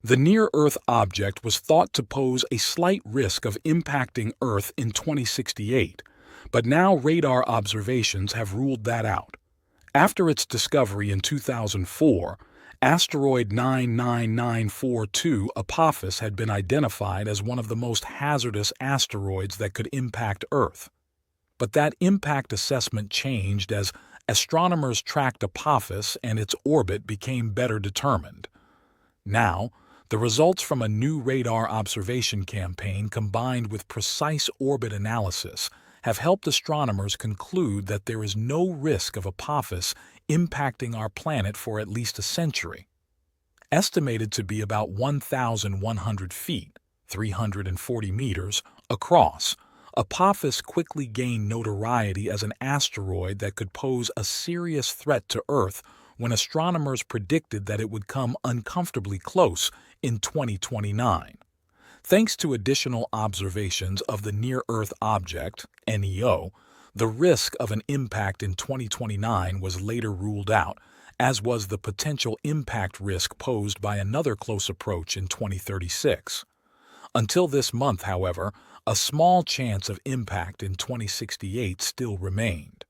The near-Earth object was thought to pose a slight risk of impacting Earth in 2068, but now radar observations have ruled that out. After its discovery in 2004, asteroid 99942 Apophis had been identified as one of the most hazardous asteroids that could impact Earth. But that impact assessment changed as astronomers tracked Apophis and its orbit became better determined. Now, the results from a new radar observation campaign combined with precise orbit analysis have helped astronomers conclude that there is no risk of Apophis impacting our planet for at least a century. Estimated to be about 1,100 feet, 340 meters, across, Apophis quickly gained notoriety as an asteroid that could pose a serious threat to Earth when astronomers predicted that it would come uncomfortably close in 2029. Thanks to additional observations of the near-Earth object, NEO, the risk of an impact in 2029 was later ruled out, as was the potential impact risk posed by another close approach in 2036. Until this month, however, a small chance of impact in 2068 still remained.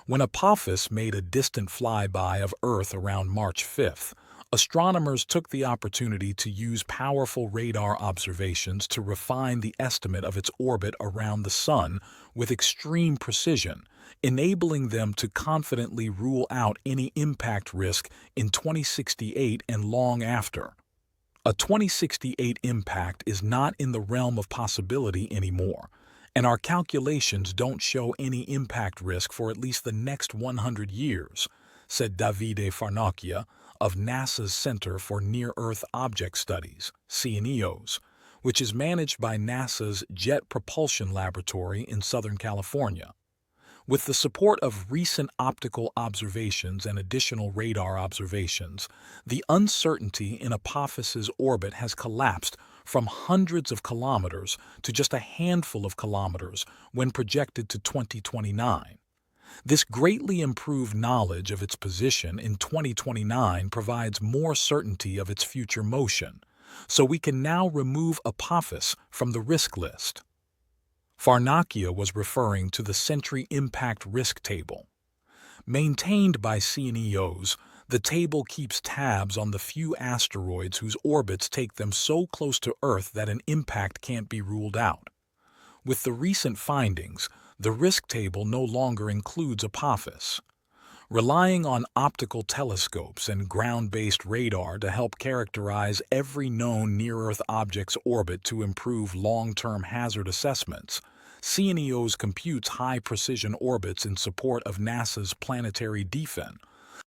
When Apophis made a distant flyby of Earth around March 5th, astronomers took the opportunity to use powerful radar observations to refine the estimate of its orbit around the Sun with extreme precision, enabling them to confidently rule out any impact risk in 2068 and long after. A 2068 impact is not in the realm of possibility anymore, and our calculations don't show any impact risk for at least the next 100 years, said Davide Farnocchia of NASA's Center for Near-Earth Object Studies, CNEOs, which is managed by NASA's Jet Propulsion Laboratory in Southern California. With the support of recent optical observations and additional radar observations, the uncertainty in Apophis's orbit has collapsed from hundreds of kilometers to just a handful of kilometers when projected to 2029. This greatly improved knowledge of its position in 2029 provides more certainty of its future motion, so we can now remove Apophis from the risk list. Farnocchia was referring to the Sentry Impact Risk Table. Maintained by CNEOs, the table keeps tabs on the few asteroids whose orbits take them so close to Earth that an impact can't be ruled out. With the recent findings, the risk table no longer includes Apophis. Relying on optical telescopes and ground-based radar to help characterize every known near-Earth object's orbit to improve long-term hazard assessments, CNEOs computes high-precision orbits in support of NASA's planetary defense,